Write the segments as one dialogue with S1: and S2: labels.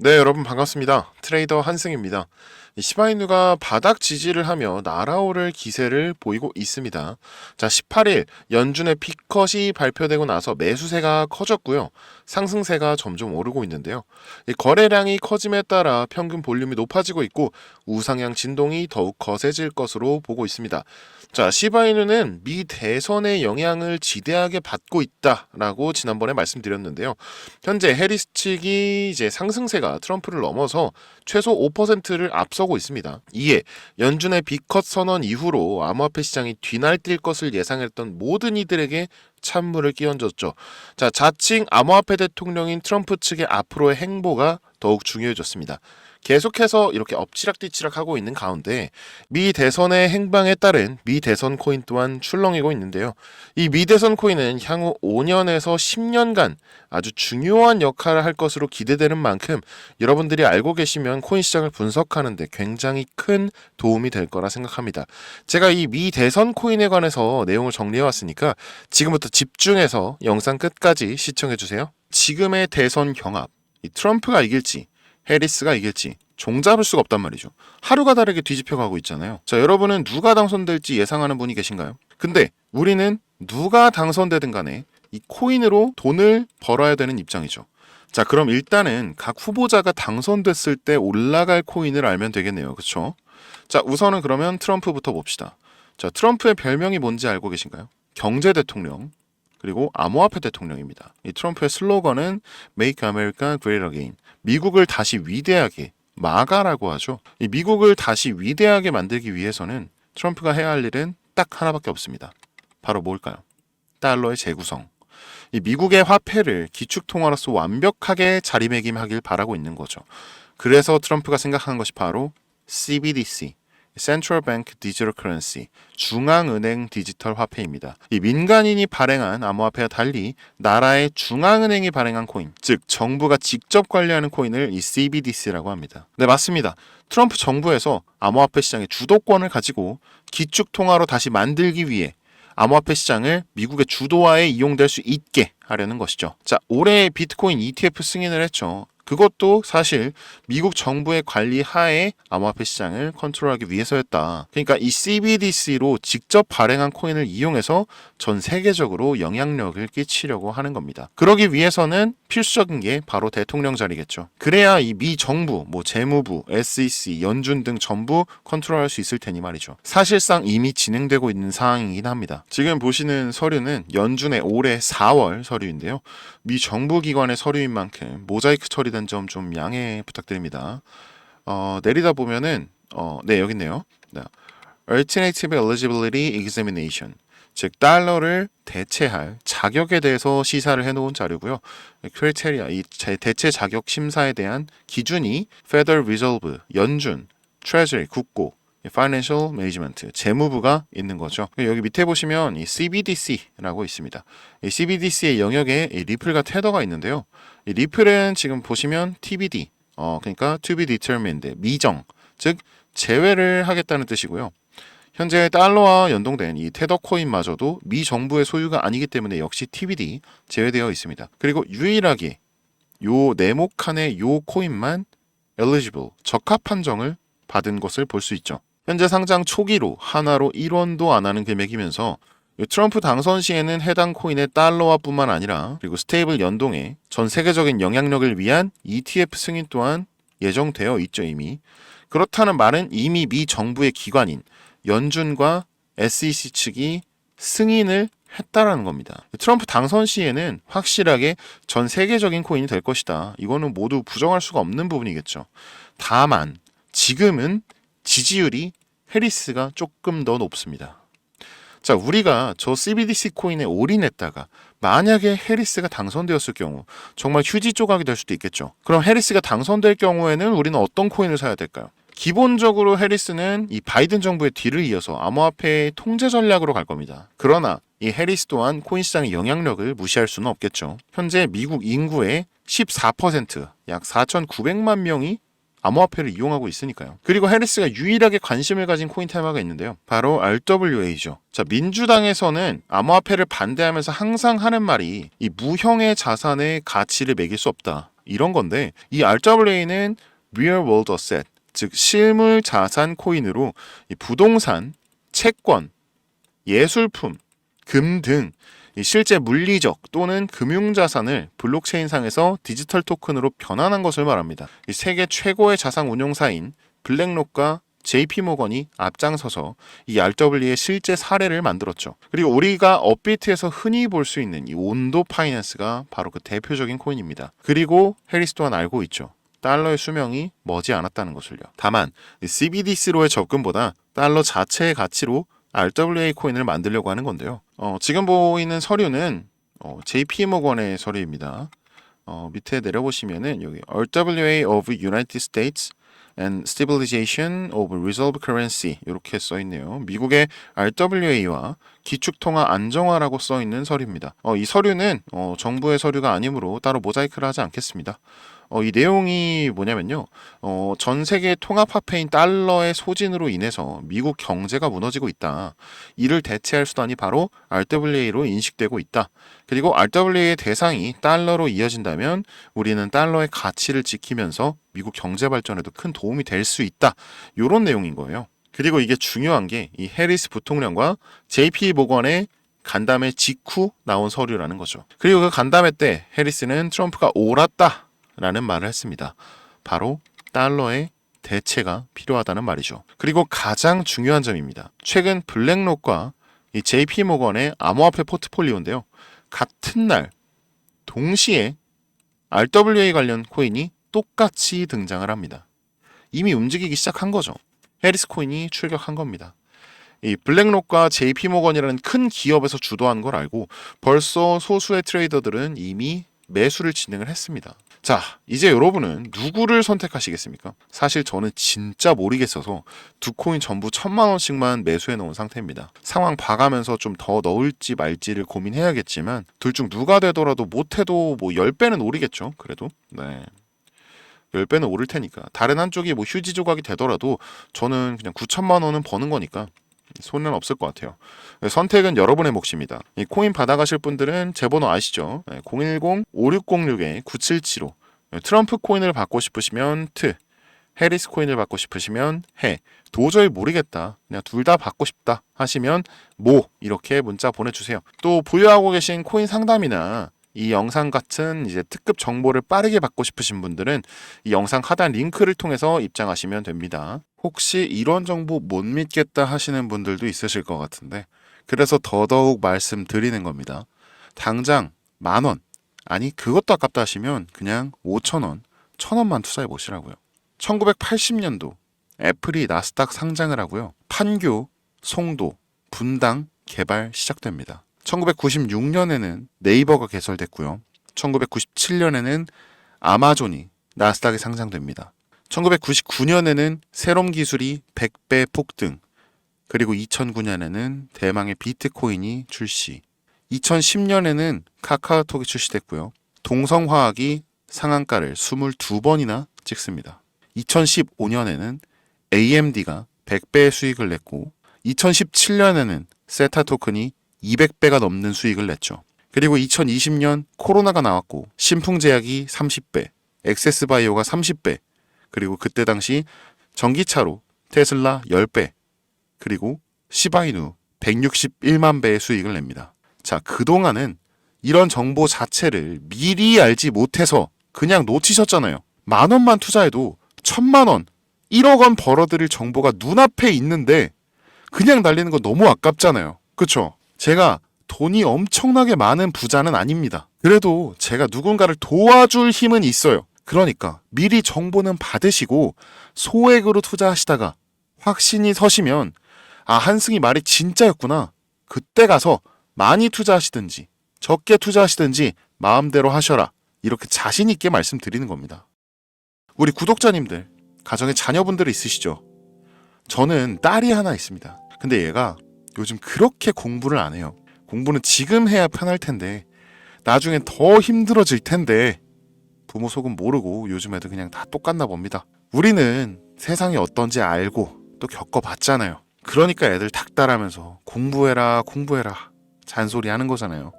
S1: 네, 여러분 반갑습니다. 트레이더 한승입니다. 이 시바이누가 바닥 지지를 하며 날아오를 기세를 보이고 있습니다. 자, 18일 연준의 피컷이 발표되고 나서 매수세가 커졌고요. 상승세가 점점 오르고 있는데요. 이 거래량이 커짐에 따라 평균 볼륨이 높아지고 있고 우상향 진동이 더욱 거세질 것으로 보고 있습니다. 자, 시바이누는 미 대선의 영향을 지대하게 받고 있다라고 지난번에 말씀드렸는데요. 현재 해리스 측이 이제 상승세가 트럼프를 넘어서 최소 5%를 앞서고 있습니다. 이에 연준의 비컷 선언 이후로 암호화폐 시장이 뒤날뛸 것을 예상했던 모든 이들에게 찬물을 끼얹었죠. 자, 자칭 암호화폐 대통령인 트럼프 측의 앞으로의 행보가 더욱 중요해졌습니다. 계속해서 이렇게 엎치락뒤치락 하고 있는 가운데 미 대선의 행방에 따른 미 대선 코인 또한 출렁이고 있는데요. 이 미 대선 코인은 향후 5년에서 10년간 아주 중요한 역할을 할 것으로 기대되는 만큼 여러분들이 알고 계시면 코인 시장을 분석하는데 굉장히 큰 도움이 될 거라 생각합니다. 제가 이 미 대선 코인에 관해서 내용을 정리해 왔으니까 지금부터 집중해서 영상 끝까지 시청해 주세요. 지금의 대선 경합, 이 트럼프가 이길지 해리스가 이길지 종잡을 수가 없단 말이죠. 하루가 다르게 뒤집혀가고 있잖아요. 자, 여러분은 누가 당선될지 예상하는 분이 계신가요? 근데 우리는 누가 당선되든 간에 이 코인으로 돈을 벌어야 되는 입장이죠. 자, 그럼 일단은 각 후보자가 당선됐을 때 올라갈 코인을 알면 되겠네요. 그렇죠? 자, 우선은 그러면 트럼프부터 봅시다. 자, 트럼프의 별명이 뭔지 알고 계신가요? 경제 대통령, 그리고 암호화폐 대통령입니다. 이 트럼프의 슬로건은 Make America Great Again. 미국을 다시 위대하게, 마가라고 하죠. 이 미국을 다시 위대하게 만들기 위해서는 트럼프가 해야 할 일은 딱 하나밖에 없습니다. 바로 뭘까요? 달러의 재구성. 이 미국의 화폐를 기축통화로서 완벽하게 자리매김하길 바라고 있는 거죠. 그래서 트럼프가 생각한 것이 바로 CBDC, Central Bank Digital Currency, 중앙은행 디지털 화폐입니다. 이 민간인이 발행한 암호화폐와 달리 나라의 중앙은행이 발행한 코인, 즉 정부가 직접 관리하는 코인을 이 CBDC라고 합니다. 네, 맞습니다. 트럼프 정부에서 암호화폐 시장의 주도권을 가지고 기축통화로 다시 만들기 위해 암호화폐 시장을 미국의 주도하에 이용될 수 있게 하려는 것이죠. 자, 올해 비트코인 ETF 승인을 했죠. 그것도 사실 미국 정부의 관리 하에 암호화폐 시장을 컨트롤하기 위해서였다. 그러니까 이 CBDC로 직접 발행한 코인을 이용해서 전 세계적으로 영향력을 끼치려고 하는 겁니다. 그러기 위해서는 필수적인 게 바로 대통령 자리겠죠. 그래야 이 미 정부, 재무부, SEC, 연준 등 전부 컨트롤할 수 있을 테니 말이죠. 사실상 이미 진행되고 있는 상황이긴 합니다. 지금 보시는 서류는 연준의 올해 4월 서류인데요. 미 정부 기관의 서류인 만큼 모자이크 처리된 점 좀 양해 부탁드립니다. 내리다 보면은 네, 여기 있네요. 네. Alternative Eligibility Examination, 즉 달러를 대체할 자격에 대해서 시사를 해놓은 자료고요. 크리테리아, 이 대체 자격 심사에 대한 기준이 Federal Reserve, 연준, Treasury, 국고, Financial Management, 재무부가 있는 거죠. 여기 밑에 보시면 이 CBDC라고 있습니다. 이 CBDC의 영역에 이 리플과 테더가 있는데요. 이 리플은 지금 보시면 TBD, 그러니까 To be determined, 미정, 즉 제외를 하겠다는 뜻이고요. 현재 달러와 연동된 이 테더 코인마저도 미 정부의 소유가 아니기 때문에 역시 TBD 제외되어 있습니다. 그리고 유일하게 요 네모 칸의 요 코인만 eligible, 적합 판정을 받은 것을 볼 수 있죠. 현재 상장 초기로 하나로 1원도 안 하는 금액이면서 트럼프 당선 시에는 해당 코인의 달러화 뿐만 아니라 그리고 스테이블 연동에 전 세계적인 영향력을 위한 ETF 승인 또한 예정되어 있죠, 이미. 그렇다는 말은 이미 미 정부의 기관인 연준과 SEC 측이 승인을 했다라는 겁니다. 트럼프 당선 시에는 확실하게 전 세계적인 코인이 될 것이다. 이거는 모두 부정할 수가 없는 부분이겠죠. 다만 지금은 지지율이 해리스가 조금 더 높습니다. 자, 우리가 저 CBDC 코인에 올인했다가 만약에 해리스가 당선되었을 경우 정말 휴지 조각이 될 수도 있겠죠. 그럼 해리스가 당선될 경우에는 우리는 어떤 코인을 사야 될까요? 기본적으로 해리스는 이 바이든 정부의 뒤를 이어서 암호화폐의 통제 전략으로 갈 겁니다. 그러나 이 해리스 또한 코인 시장의 영향력을 무시할 수는 없겠죠. 현재 미국 인구의 14%, 약 4,900만 명이 암호화폐를 이용하고 있으니까요. 그리고 해리스가 유일하게 관심을 가진 코인 테마가 있는데요. 바로 RWA죠. 자, 민주당에서는 암호화폐를 반대하면서 항상 하는 말이 이 무형의 자산의 가치를 매길 수 없다. 이런 건데 이 RWA는 Real World Asset, 즉 실물 자산 코인으로 이 부동산, 채권, 예술품, 금 등 실제 물리적 또는 금융자산을 블록체인상에서 디지털 토큰으로 변환한 것을 말합니다. 이 세계 최고의 자산 운용사인 블랙록과 JP모건이 앞장서서 이 RWA의 실제 사례를 만들었죠. 그리고 우리가 업비트에서 흔히 볼 수 있는 이 온도 파이낸스가 바로 그 대표적인 코인입니다. 그리고 해리스 또한 알고 있죠. 달러의 수명이 머지 않았다는 것을요. 다만 CBDC로의 접근보다 달러 자체의 가치로 RWA 코인을 만들려고 하는 건데요. 지금 보이는 서류는 JP모건의 서류입니다. 밑에 내려보시면은 여기 RWA of United States and Stabilization of Reserve Currency 이렇게 써 있네요. 미국의 RWA와 기축통화 안정화라고 써 있는 서류입니다. 이 서류는 정부의 서류가 아니므로 따로 모자이크를 하지 않겠습니다. 이 내용이 뭐냐면요. 전 세계 통합화폐인 달러의 소진으로 인해서 미국 경제가 무너지고 있다. 이를 대체할 수단이 바로 RWA로 인식되고 있다. 그리고 RWA의 대상이 달러로 이어진다면 우리는 달러의 가치를 지키면서 미국 경제 발전에도 큰 도움이 될 수 있다. 이런 내용인 거예요. 그리고 이게 중요한 게 이 해리스 부통령과 JP 모건의 간담회 직후 나온 서류라는 거죠. 그리고 그 간담회 때 해리스는 트럼프가 옳았다 라는 말을 했습니다. 바로 달러의 대체가 필요하다는 말이죠. 그리고 가장 중요한 점입니다. 최근 블랙록과 이 JP 모건의 암호화폐 포트폴리오인데요. 같은 날 동시에 RWA 관련 코인이 똑같이 등장을 합니다. 이미 움직이기 시작한 거죠. 해리스 코인이 출격한 겁니다. 이 블랙록과 JP모건이라는 큰 기업에서 주도한 걸 알고 벌써 소수의 트레이더들은 이미 매수를 진행을 했습니다. 자, 이제 여러분은 누구를 선택하시겠습니까? 사실 저는 진짜 모르겠어서 두 코인 전부 1,000만 원씩만 매수해 놓은 상태입니다. 상황 봐가면서 좀 더 넣을지 말지를 고민해야겠지만 둘 중 누가 되더라도 못해도 뭐 10배는 오르겠죠. 그래도 네. 10배는 오를 테니까 다른 한쪽이 뭐 휴지 조각이 되더라도 저는 그냥 9천만 원은 버는 거니까 손해는 없을 것 같아요. 선택은 여러분의 몫입니다. 이 코인 받아가실 분들은 제 번호 아시죠? 010-5606-9775 트럼프 코인을 받고 싶으시면 트, 해리스 코인을 받고 싶으시면 해. 도저히 모르겠다. 그냥 둘 다 받고 싶다 하시면 모 이렇게 문자 보내주세요. 또 보유하고 계신 코인 상담이나 이 영상 같은 이제 특급 정보를 빠르게 받고 싶으신 분들은 이 영상 하단 링크를 통해서 입장하시면 됩니다. 혹시 이런 정보 못 믿겠다 하시는 분들도 있으실 것 같은데 그래서 더더욱 말씀드리는 겁니다. 당장 10,000원, 아니 그것도 아깝다 하시면 그냥 5,000원, 1,000원만 투자해 보시라고요. 1980년도 애플이 나스닥 상장을 하고요. 판교, 송도, 분당 개발 시작됩니다. 1996년에는 네이버가 개설됐고요. 1997년에는 아마존이 나스닥에 상장됩니다. 1999년에는 세롬 기술이 100배 폭등, 그리고 2009년에는 대망의 비트코인이 출시, 2010년에는 카카오톡이 출시됐고요. 동성화학이 상한가를 22번이나 찍습니다. 2015년에는 AMD가 100배의 수익을 냈고 2017년에는 세타 토큰이 200배가 넘는 수익을 냈죠. 그리고 2020년 코로나가 나왔고 신풍제약이 30배, 엑세스바이오가 30배, 그리고 그때 당시 전기차로 테슬라 10배, 그리고 시바이누 161만 배의 수익을 냅니다. 자, 그동안은 이런 정보 자체를 미리 알지 못해서 그냥 놓치셨잖아요. 10,000원만 투자해도 1,000만 원, 1억 원 벌어들일 정보가 눈앞에 있는데 그냥 날리는 거 너무 아깝잖아요. 그쵸? 제가 돈이 엄청나게 많은 부자는 아닙니다. 그래도 제가 누군가를 도와줄 힘은 있어요. 그러니까 미리 정보는 받으시고 소액으로 투자하시다가 확신이 서시면 아, 한승이 말이 진짜였구나. 그때 가서 많이 투자하시든지 적게 투자하시든지 마음대로 하셔라. 이렇게 자신 있게 말씀드리는 겁니다. 우리 구독자님들, 가정에 자녀분들이 있으시죠? 저는 딸이 하나 있습니다. 근데 얘가 요즘 그렇게 공부를 안 해요. 공부는 지금 해야 편할 텐데 나중엔 더 힘들어질 텐데 부모 속은 모르고 요즘 애들 그냥 다 똑같나 봅니다. 우리는 세상이 어떤지 알고 또 겪어봤잖아요. 그러니까 애들 닥달하면서 공부해라 공부해라 잔소리 하는 거잖아요.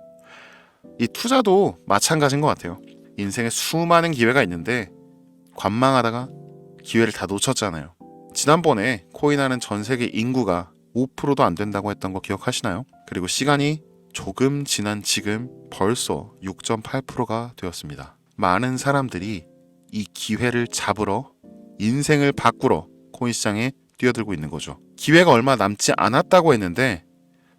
S1: 이 투자도 마찬가지인 것 같아요. 인생에 수많은 기회가 있는데 관망하다가 기회를 다 놓쳤잖아요. 지난번에 코인하는 전 세계 인구가 5%도 안 된다고 했던 거 기억하시나요? 그리고 시간이 조금 지난 지금 벌써 6.8%가 되었습니다. 많은 사람들이 이 기회를 잡으러 인생을 바꾸러 코인 시장에 뛰어들고 있는 거죠. 기회가 얼마 남지 않았다고 했는데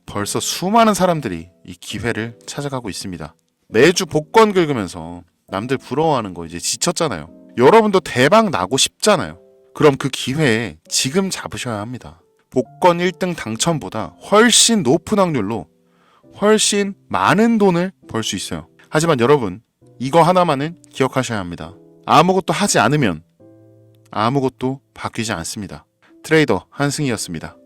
S1: 벌써 수많은 사람들이 이 기회를 찾아가고 있습니다. 매주 복권 긁으면서 남들 부러워하는 거 이제 지쳤잖아요. 여러분도 대박 나고 싶잖아요. 그럼 그 기회에 지금 잡으셔야 합니다. 복권 1등 당첨보다 훨씬 높은 확률로 훨씬 많은 돈을 벌 수 있어요. 하지만 여러분, 이거 하나만은 기억하셔야 합니다. 아무것도 하지 않으면 아무것도 바뀌지 않습니다. 트레이더 한승이었습니다.